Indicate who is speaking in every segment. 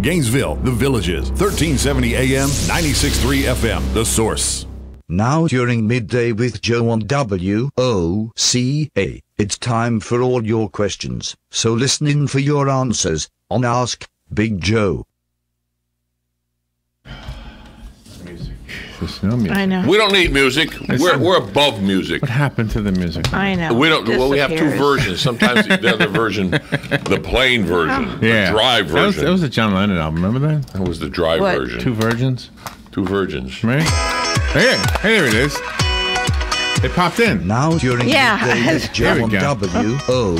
Speaker 1: Gainesville, The Villages, 1370 AM, 96.3 FM, The Source.
Speaker 2: Now during midday with Joe on WOCA, it's time for all your questions, so listen in for your answers on Ask Big Joe.
Speaker 3: There's no music.
Speaker 4: I know.
Speaker 5: We don't need music. We're above music.
Speaker 3: What happened to the music?
Speaker 4: I know.
Speaker 5: We don't. Well, we have two versions. Sometimes the other version, the plain version, the dry version.
Speaker 3: That was a John Lennon album. Remember that?
Speaker 5: That was the dry
Speaker 4: What?
Speaker 5: version.
Speaker 3: Two virgins.
Speaker 5: Two virgins.
Speaker 3: Right? Hey, there it is. It popped in.
Speaker 2: Now during midday with Joe
Speaker 3: There
Speaker 2: on
Speaker 3: we go.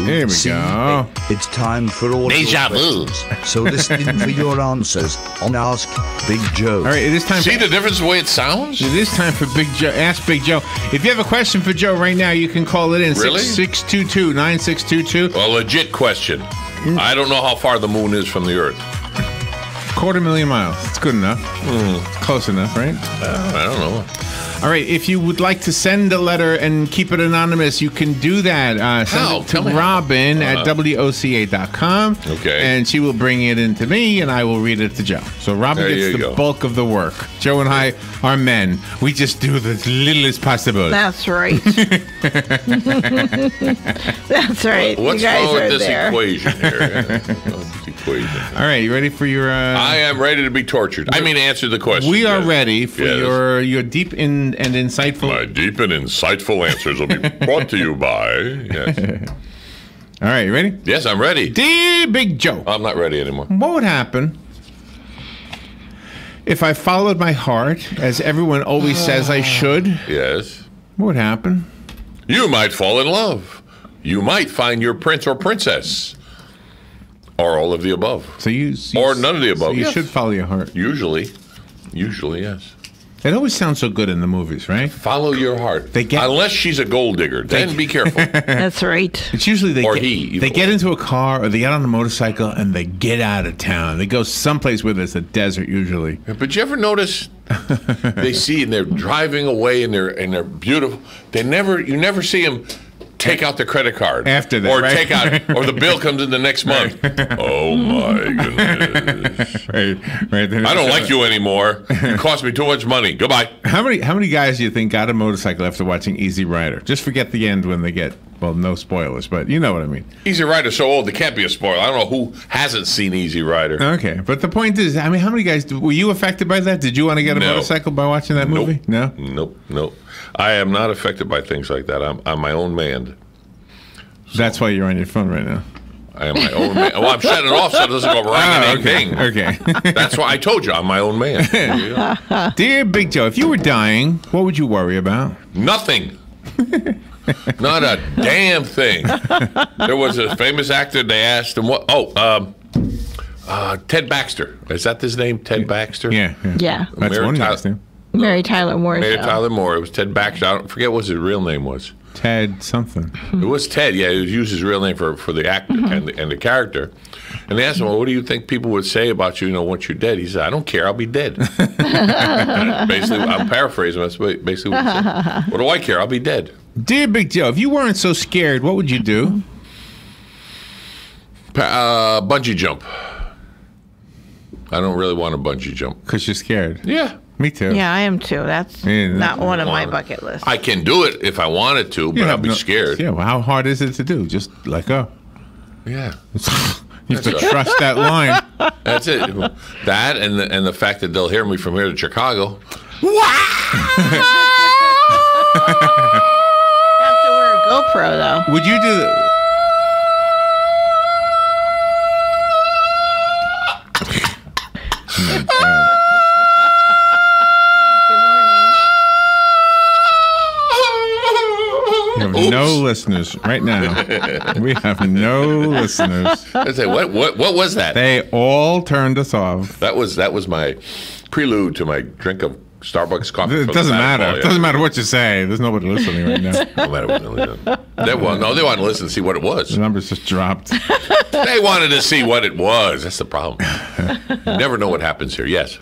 Speaker 3: Here we go.
Speaker 2: it's time for all
Speaker 5: Deja
Speaker 2: your
Speaker 5: vu.
Speaker 2: questions, so listen in for your answers on Ask Big Joe.
Speaker 3: All right, it is time.
Speaker 5: See the difference in the way it sounds?
Speaker 3: It is time for Big Joe. Ask Big Joe. If you have a question for Joe right now, you can call it in.
Speaker 5: Really?
Speaker 3: 622-9622.
Speaker 5: A legit question. I don't know how far the moon is from the Earth.
Speaker 3: 250,000 miles. It's good enough. Close enough, right?
Speaker 5: I don't know.
Speaker 3: All right, if you would like to send a letter and keep it anonymous, you can do that. Send it to
Speaker 5: Tell me how.
Speaker 3: Robin at WOCA.com.
Speaker 5: Okay.
Speaker 3: And she will bring it in to me, and I will read it to Joe. So Robin
Speaker 5: There
Speaker 3: gets
Speaker 5: you
Speaker 3: the
Speaker 5: go.
Speaker 3: bulk of the work. Joe and I are men. We just do the littlest possible.
Speaker 4: That's right. That's right.
Speaker 5: What's
Speaker 4: you guys
Speaker 5: wrong with
Speaker 4: are
Speaker 5: this
Speaker 4: there.
Speaker 5: equation here? This equation.
Speaker 3: All right, you ready for your...
Speaker 5: I am ready to be tortured. I mean, answer the question.
Speaker 3: we are
Speaker 5: yes.
Speaker 3: ready for
Speaker 5: Yes.
Speaker 3: your deep and insightful...
Speaker 5: My deep and insightful answers will be brought to you by. Yes.
Speaker 3: All right, you ready?
Speaker 5: Yes, I'm ready.
Speaker 3: Dear Big Joe.
Speaker 5: I'm not ready anymore.
Speaker 3: What would happen if I followed my heart, as everyone always says I should?
Speaker 5: Yes.
Speaker 3: What would happen?
Speaker 5: You might fall in love. You might find your prince or princess. Or all of the above.
Speaker 3: So you
Speaker 5: Or none of the above.
Speaker 3: So you
Speaker 5: Yes.
Speaker 3: should follow your heart.
Speaker 5: Usually, yes.
Speaker 3: It always sounds so good in the movies, right?
Speaker 5: Follow your heart.
Speaker 3: Get-
Speaker 5: Unless she's a gold digger, then be careful.
Speaker 4: That's right.
Speaker 3: It's usually they
Speaker 5: Or
Speaker 3: get,
Speaker 5: he,
Speaker 3: they
Speaker 5: either
Speaker 3: get
Speaker 5: way.
Speaker 3: into a car or they get on a motorcycle and they get out of town. They go someplace where there's a desert usually.
Speaker 5: But you ever notice they see and they're driving away and they're beautiful. You never see them take out the credit card
Speaker 3: After that,
Speaker 5: or
Speaker 3: right?
Speaker 5: take out, or the bill comes in the next month. Oh my goodness!
Speaker 3: Right.
Speaker 5: I don't like you anymore. You cost me too much money. Goodbye.
Speaker 3: How many guys do you think got a motorcycle after watching Easy Rider? Just forget the end when they get, well, no spoilers, but you know what I mean.
Speaker 5: Easy Rider's so old, it can't be a spoiler. I don't know who hasn't seen Easy Rider.
Speaker 3: Okay, but the point is, I mean, how many guys, were you affected by that? Did you want to get a
Speaker 5: No.
Speaker 3: motorcycle by watching that movie? No?
Speaker 5: Nope. I am not affected by things like that. I'm my own man.
Speaker 3: That's why you're on your phone right now.
Speaker 5: I am my own man. Well, I'm shutting it off so it doesn't go right ding.
Speaker 3: Okay.
Speaker 5: That's why I told you I'm my own man. There you go.
Speaker 3: Dear Big Joe, if you were dying, what would you worry about?
Speaker 5: Nothing. Not a damn thing. There was a famous actor, they asked him what. Ted Baxter. Is that his name? Ted Baxter?
Speaker 3: Yeah.
Speaker 4: Yeah.
Speaker 3: That's
Speaker 5: Mary
Speaker 3: one
Speaker 5: Tyler-
Speaker 3: guy's name.
Speaker 4: Mary Tyler Moore
Speaker 5: Mary
Speaker 4: show.
Speaker 5: Tyler Moore. It was Ted Baxter. I don't forget what his real name was.
Speaker 3: Ted something.
Speaker 5: It was Ted. Yeah, he used his real name for the actor and the character. And they asked him, well, what do you think people would say about you, once you're dead? He said, I don't care. I'll be dead. Basically, I'm paraphrasing. That's basically what he said. What do I care? I'll be dead.
Speaker 3: Dear Big Joe, if you weren't so scared, what would you do?
Speaker 5: Bungee jump. I don't really want to bungee jump.
Speaker 3: Because you're scared.
Speaker 5: Yeah.
Speaker 3: Me too.
Speaker 4: Yeah, I am too. That's
Speaker 3: Yeah,
Speaker 4: not one of my
Speaker 5: wanna-
Speaker 4: bucket lists.
Speaker 5: I can do it if I wanted to, but I'll be scared.
Speaker 3: Yeah, well, how hard is it to do? Just let go.
Speaker 5: Yeah.
Speaker 3: You have to
Speaker 5: That's right.
Speaker 3: trust that line.
Speaker 5: That's it. That and the fact that they'll hear me from here to Chicago.
Speaker 4: Have to wear a GoPro though.
Speaker 3: Would you do that? We have no listeners right now. We have no listeners.
Speaker 5: I say, what was that?
Speaker 3: They all turned us off.
Speaker 5: That was my prelude to my drink of Starbucks coffee.
Speaker 3: It
Speaker 5: from
Speaker 3: doesn't
Speaker 5: the
Speaker 3: matter.
Speaker 5: Matterport,
Speaker 3: It doesn't matter what you say. There's nobody listening right now.
Speaker 5: No matter what they did. They wanted to listen to see what it was.
Speaker 3: The numbers just dropped.
Speaker 5: They wanted to see what it was. That's the problem. You never know what happens here. Yes.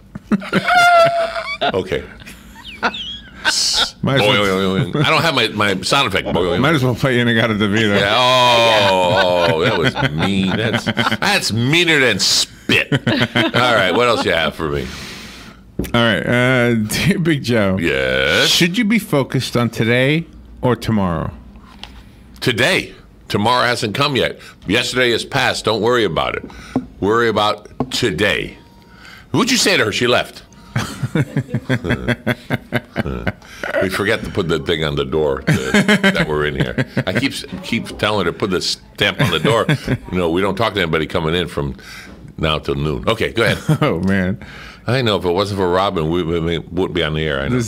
Speaker 5: Okay.
Speaker 3: Might as well,
Speaker 5: I don't have my sound effect.
Speaker 3: might as well play In-A-Gadda-Da-Vida.
Speaker 5: Yeah, oh, that was mean. That's meaner than spit. All right, what else you have for me?
Speaker 3: All right, dear Big Joe.
Speaker 5: Yes.
Speaker 3: Should you be focused on today or tomorrow?
Speaker 5: Today. Tomorrow hasn't come yet. Yesterday is past. Don't worry about it. Worry about today. What'd you say to her? She left. We forget to put the thing on the door that we're in here. I keep telling her to put the stamp on the door. We don't talk to anybody coming in from now till noon. Okay, go ahead.
Speaker 3: Oh, man.
Speaker 5: I know if it wasn't for Robin, we wouldn't be on the air. I know.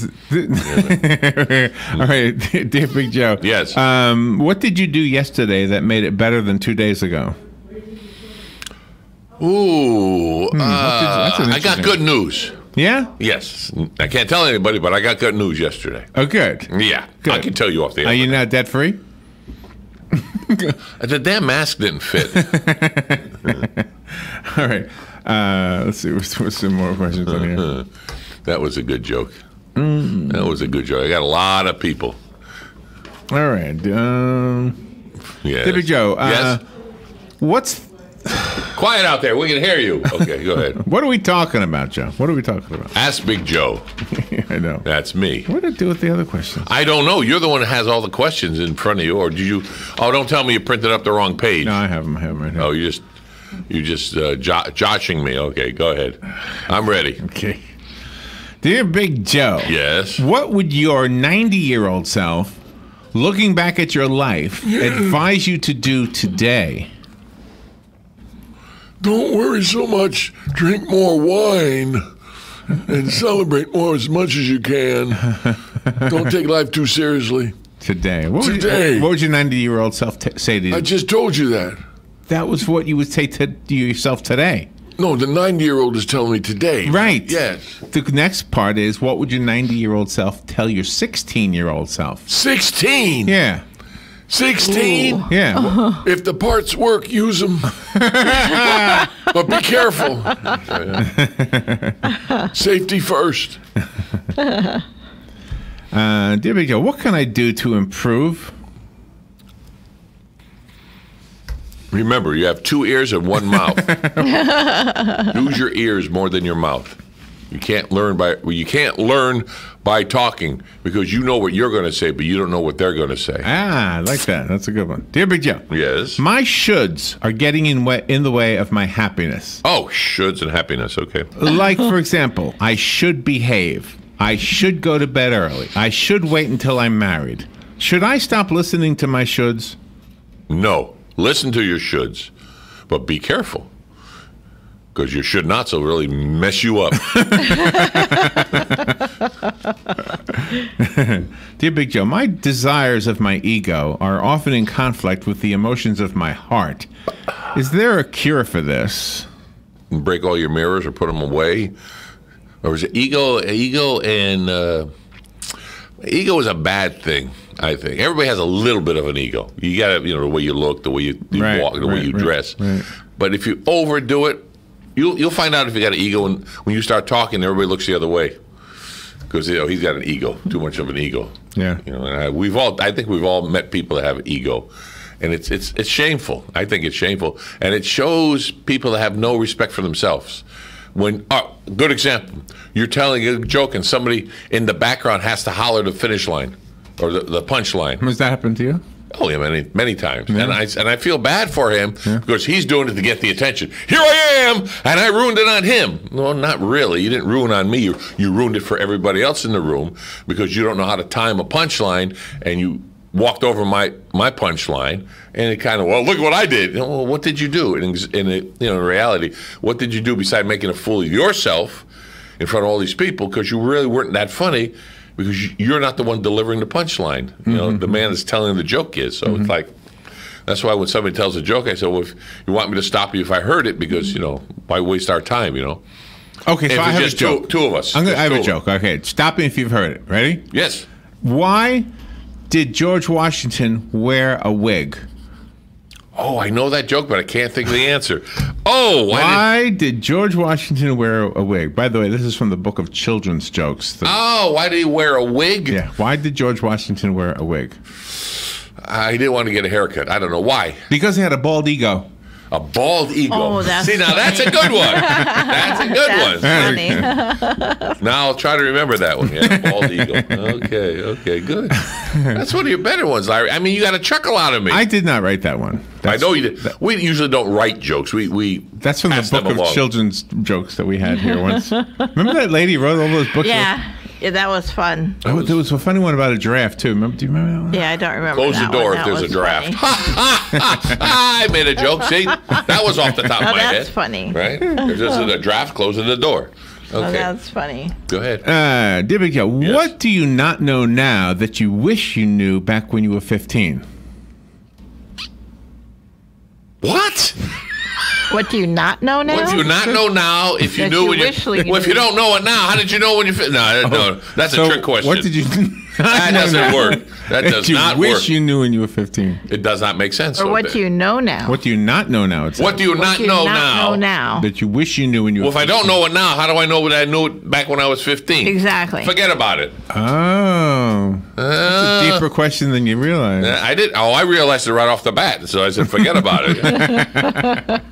Speaker 3: All right, dear Big Joe.
Speaker 5: Yes.
Speaker 3: What did you do yesterday that made it better than 2 days ago?
Speaker 5: Ooh,
Speaker 3: that's an
Speaker 5: I got
Speaker 3: interesting-
Speaker 5: good news.
Speaker 3: Yeah?
Speaker 5: Yes, I can't tell anybody, but I got good news yesterday.
Speaker 3: Oh, good.
Speaker 5: Yeah,
Speaker 3: Good.
Speaker 5: I can tell you off the air.
Speaker 3: Are you now debt free?
Speaker 5: The damn mask didn't fit.
Speaker 3: All right. Let's see. What's some more questions on here?
Speaker 5: That was a good joke. That was a good joke. I got a lot of people.
Speaker 3: All right.
Speaker 5: Yes.
Speaker 3: Dear Big Joe.
Speaker 5: Yes.
Speaker 3: What's
Speaker 5: Quiet out there. We can hear you. Okay, go ahead.
Speaker 3: What are we talking about, Joe? What are we talking about?
Speaker 5: Ask Big Joe.
Speaker 3: I know.
Speaker 5: That's me.
Speaker 3: What did it do with the other questions?
Speaker 5: I don't know. You're the one that has all the questions in front of you, or did you? Oh, don't tell me you printed up the wrong page.
Speaker 3: No, I have them. Right here.
Speaker 5: Oh, you just joshing me. Okay, go ahead. I'm ready.
Speaker 3: Okay. Dear Big Joe.
Speaker 5: Yes.
Speaker 3: What would your 90-year-old self, looking back at your life, advise you to do today?
Speaker 6: Don't worry so much. Drink more wine and celebrate more as much as you can. Don't take life too seriously.
Speaker 3: Today. What
Speaker 6: Today.
Speaker 3: What would your 90-year-old self say to you?
Speaker 6: I just told you that.
Speaker 3: That was what you would say to yourself today.
Speaker 6: No, the 90-year-old is telling me today.
Speaker 3: Right.
Speaker 6: Yes.
Speaker 3: The next part is, what would your 90-year-old self tell your 16-year-old self?
Speaker 6: 16.
Speaker 3: Yeah.
Speaker 6: 16.
Speaker 3: Yeah.
Speaker 6: If the parts work, use them. But be careful. Safety first.
Speaker 3: Dear Big Joe, what can I do to improve?
Speaker 5: Remember, you have 2 ears and 1 mouth. Use your ears more than your mouth. You can't learn by talking, because you know what you're going to say, but you don't know what they're going to say.
Speaker 3: I like that. That's a good one. Dear Big Joe.
Speaker 5: Yes.
Speaker 3: My shoulds are getting in the way of my happiness.
Speaker 5: Oh, shoulds and happiness. Okay.
Speaker 3: Like, for example, I should behave. I should go to bed early. I should wait until I'm married. Should I stop listening to my shoulds?
Speaker 5: No. Listen to your shoulds, but be careful, because your should nots will really mess you up.
Speaker 3: Dear Big Joe, my desires of my ego are often in conflict with the emotions of my heart. Is there a cure for this?
Speaker 5: Break all your mirrors or put them away. Or is it ego? Ego is a bad thing, I think. Everybody has a little bit of an ego. You got to, the way you look, the way you walk, the way you dress. Right. But if you overdo it, you'll find out if you got an ego when you start talking. Everybody looks the other way, because he's got an ego, too much of an ego.
Speaker 3: Yeah.
Speaker 5: And I think we've all met people that have an ego, and it's shameful. I think it's shameful, and it shows people that have no respect for themselves. Good example, you're telling a joke and somebody in the background has to holler the finish line or the punch line.
Speaker 3: Has that happened to you?
Speaker 5: Oh, yeah, many times. Yeah. And I feel bad for him,
Speaker 3: yeah,
Speaker 5: because he's doing it to get the attention. Here I am, and I ruined it on him. No, not really. You didn't ruin on me. You ruined it for everybody else in the room, because you don't know how to time a punchline, and you walked over my punchline, and it kind of, well, look what I did. Well, what did you do? In reality, what did you do besides making a fool of yourself in front of all these people, because you really weren't that funny, because you're not the one delivering the punchline. The man that's telling the joke is. So it's like, that's why when somebody tells a joke, I say, well, if you want me to stop you if I heard it, because, why waste our time,
Speaker 3: Okay, so I have
Speaker 5: just
Speaker 3: a joke.
Speaker 5: Two of us.
Speaker 3: I have a joke. Okay, stop me if you've heard it. Ready?
Speaker 5: Yes.
Speaker 3: Why did George Washington wear a wig?
Speaker 5: Oh, I know that joke, but I can't think of the answer. Oh,
Speaker 3: Why did George Washington wear a wig? By the way, this is from the book of children's jokes.
Speaker 5: Why did he wear a wig?
Speaker 3: Yeah. Why did George Washington wear a wig?
Speaker 5: I didn't want to get a haircut. I don't know why.
Speaker 3: Because he had a bald ego.
Speaker 5: A bald ego.
Speaker 4: Oh, that's
Speaker 5: See, now
Speaker 4: funny.
Speaker 5: that's a good one. That's a good one.
Speaker 4: Funny.
Speaker 5: Now I'll try to remember that one. Yeah, bald eagle. Okay, good. That's one of your better ones, Larry. I mean, you got a chuckle out of me.
Speaker 3: I did not write that one.
Speaker 5: I know you did. We usually don't write jokes. We
Speaker 3: That's from the
Speaker 5: pass them
Speaker 3: book of
Speaker 5: along.
Speaker 3: children's jokes that we had here once. Remember that lady wrote all those books?
Speaker 4: Yeah, that was fun.
Speaker 3: There was a funny one about a giraffe, too. Do you remember that one?
Speaker 4: Yeah, I don't remember.
Speaker 5: Close the
Speaker 4: that
Speaker 5: door
Speaker 4: one.
Speaker 5: if
Speaker 4: That
Speaker 5: there's a
Speaker 4: was
Speaker 5: draft.
Speaker 4: funny.
Speaker 5: I made a joke. See, that was off the top of
Speaker 4: Oh,
Speaker 5: my head.
Speaker 4: that's funny.
Speaker 5: Right? If there's a draft, closing the door.
Speaker 4: Oh,
Speaker 5: Okay,
Speaker 4: that's funny.
Speaker 5: go ahead.
Speaker 3: Dear Big Joe,
Speaker 5: Yes.
Speaker 3: what do you not know now that you wish you knew back when you were 15?
Speaker 5: What?
Speaker 4: What do you not know now?
Speaker 5: What do you not know now? If you
Speaker 4: That
Speaker 5: knew
Speaker 4: you
Speaker 5: when you,
Speaker 4: wish you
Speaker 5: well, if you
Speaker 4: knew.
Speaker 5: don't know it now, how did you know when you? No, that's a trick question.
Speaker 3: What did you
Speaker 5: That doesn't work. That does
Speaker 3: you
Speaker 5: not
Speaker 3: wish
Speaker 5: work.
Speaker 3: you knew when you were 15?
Speaker 5: It does not make sense.
Speaker 4: Or
Speaker 5: so
Speaker 4: what
Speaker 5: bad.
Speaker 4: do you know now?
Speaker 3: What do you not know now? It's
Speaker 5: What do you not
Speaker 4: do you
Speaker 5: know
Speaker 4: not
Speaker 5: now?
Speaker 4: know now?
Speaker 3: that you wish you knew when you were
Speaker 5: Well, if I don't know it now, how do I know what I knew it back when I was 15?
Speaker 4: Exactly.
Speaker 5: Forget about it.
Speaker 3: Oh. That's a deeper question than you realize.
Speaker 5: I did. Oh, I realized it right off the bat, so I said, forget about it.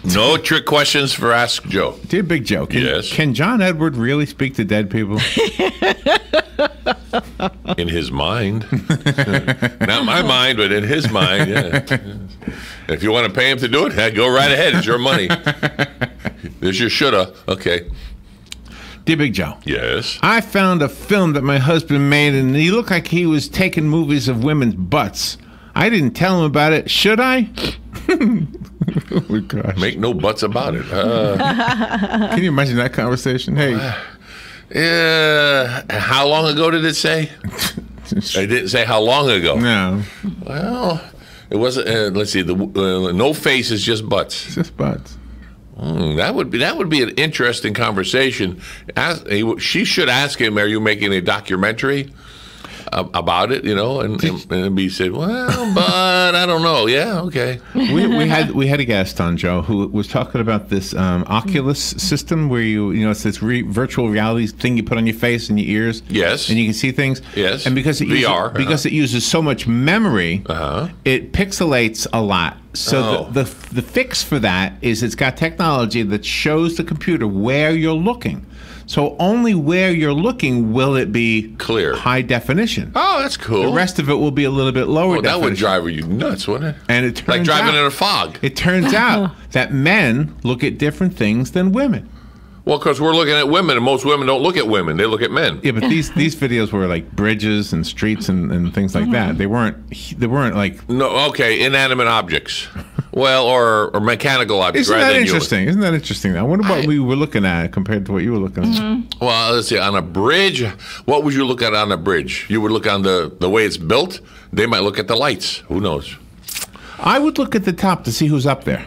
Speaker 5: No trick questions for Ask Joe.
Speaker 3: Dear Big Joe,
Speaker 5: Yes.
Speaker 3: can John Edward really speak to dead people?
Speaker 5: In his mind. Not my mind, but in his mind, yeah. If you want to pay him to do it, go right ahead. It's your money. There's your shoulda. Okay.
Speaker 3: Dear Big Joe,
Speaker 5: Yes.
Speaker 3: I found a film that my husband made, and he looked like he was taking movies of women's butts. I didn't tell him about it. Should I? Oh, my gosh.
Speaker 5: Make no buts about it.
Speaker 3: Can you imagine that conversation? Hey,
Speaker 5: How long ago did it say? I didn't say how long ago.
Speaker 3: no,
Speaker 5: Well, it wasn't. Let's see. No faces, just butts.
Speaker 3: it's just butts.
Speaker 5: That would be an interesting conversation. She should ask him, "Are you making a documentary about it?" You know, and he said, "Well, but I don't know." Yeah, okay.
Speaker 3: We had a guest on, Joe, who was talking about this Oculus system where it's this virtual reality thing you put on your face and your ears.
Speaker 5: Yes.
Speaker 3: And you can see things.
Speaker 5: Yes.
Speaker 3: And because it
Speaker 5: VR,
Speaker 3: because it uses so much memory, it pixelates a lot. So the fix for that is it's got technology that shows the computer where you're looking. So only where you're looking will it be
Speaker 5: Clear.
Speaker 3: high definition.
Speaker 5: Oh, that's cool.
Speaker 3: The rest of it will be a little bit lower
Speaker 5: Well, that
Speaker 3: definition.
Speaker 5: would drive you nuts, wouldn't it?
Speaker 3: And it turns
Speaker 5: Like driving
Speaker 3: out,
Speaker 5: in a fog.
Speaker 3: It turns out that men look at different things than women.
Speaker 5: Well, because we're looking at women, and most women don't look at women; they look at men.
Speaker 3: Yeah, but these videos were like bridges and streets and things like that. They weren't like.
Speaker 5: No, okay, inanimate objects. Well, or mechanical objects.
Speaker 3: Isn't
Speaker 5: rather
Speaker 3: that
Speaker 5: than
Speaker 3: interesting? Isn't that interesting? I wonder what we were looking at compared to what you were looking at.
Speaker 5: Human. Well, let's see. On a bridge, what would you look at on a bridge? You would look on the way it's built. They might look at the lights. Who knows?
Speaker 3: I would look at the top to see who's up there.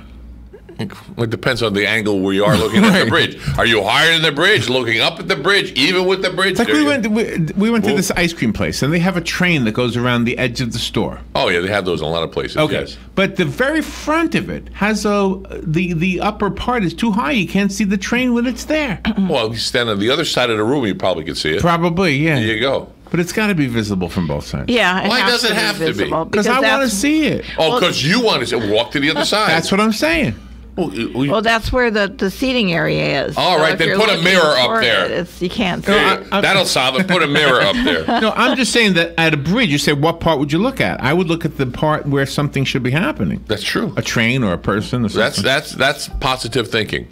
Speaker 5: It depends on the angle where you are looking at the bridge. Are you higher than the bridge, looking up at the bridge, even with the bridge?
Speaker 3: It's like we went to this ice cream place, and they have a train that goes around the edge of the store.
Speaker 5: Oh yeah, they have those in a lot of places.
Speaker 3: Okay,
Speaker 5: Yes.
Speaker 3: but the very front of it has the upper part is too high. You can't see the train when it's there.
Speaker 5: Well, if you stand on the other side of the room, you probably could see it.
Speaker 3: Probably, yeah.
Speaker 5: There you go.
Speaker 3: But it's got to be visible from both sides.
Speaker 4: Yeah.
Speaker 5: Why does it have to be?
Speaker 4: visible,
Speaker 3: Because I want to
Speaker 4: that's-
Speaker 3: see it.
Speaker 5: Oh, because you want to say, walk to the other side.
Speaker 3: That's what I'm saying.
Speaker 4: Well, that's where the seating area is.
Speaker 5: All right,
Speaker 4: if
Speaker 5: then
Speaker 4: you're
Speaker 5: put a
Speaker 4: looking
Speaker 5: mirror up
Speaker 4: toward
Speaker 5: there.
Speaker 4: You can't see.
Speaker 5: That'll solve it. Put a mirror up there.
Speaker 3: No, I'm just saying that at a bridge, you say, what part would you look at? I would look at the part where something should be happening.
Speaker 5: That's true.
Speaker 3: A train or a person or something.
Speaker 5: That's positive thinking.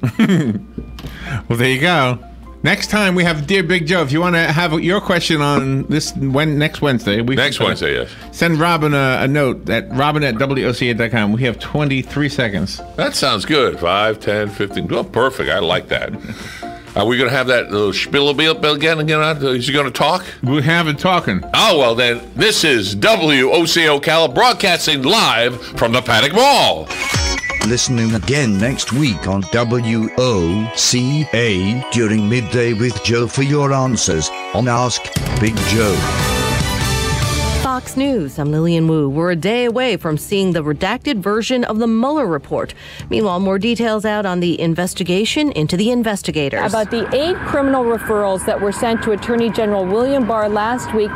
Speaker 3: Well, there you go. Next time we have Dear Big Joe. If you want to have your question on this next Wednesday.
Speaker 5: Next Wednesday, yes.
Speaker 3: Send Robin a note at robin@WOCA.com. We have 23 seconds.
Speaker 5: That sounds good. 5, 10, 15. Well, perfect. I like that. Are we going to have that little spiel again? Is he going to talk?
Speaker 3: We have it talking.
Speaker 5: Oh, well, then, this is WOCA Ocala broadcasting live from the Paddock Mall.
Speaker 2: Listening again next week on WOCA during midday with Joe for your answers on Ask Big Joe.
Speaker 7: Fox Fox News, I'm Lillian Wu. We're a day away from seeing the redacted version of the Mueller report. Meanwhile, more details out on the investigation into the investigators.
Speaker 8: About the 8 criminal referrals that were sent to Attorney General William Barr last week.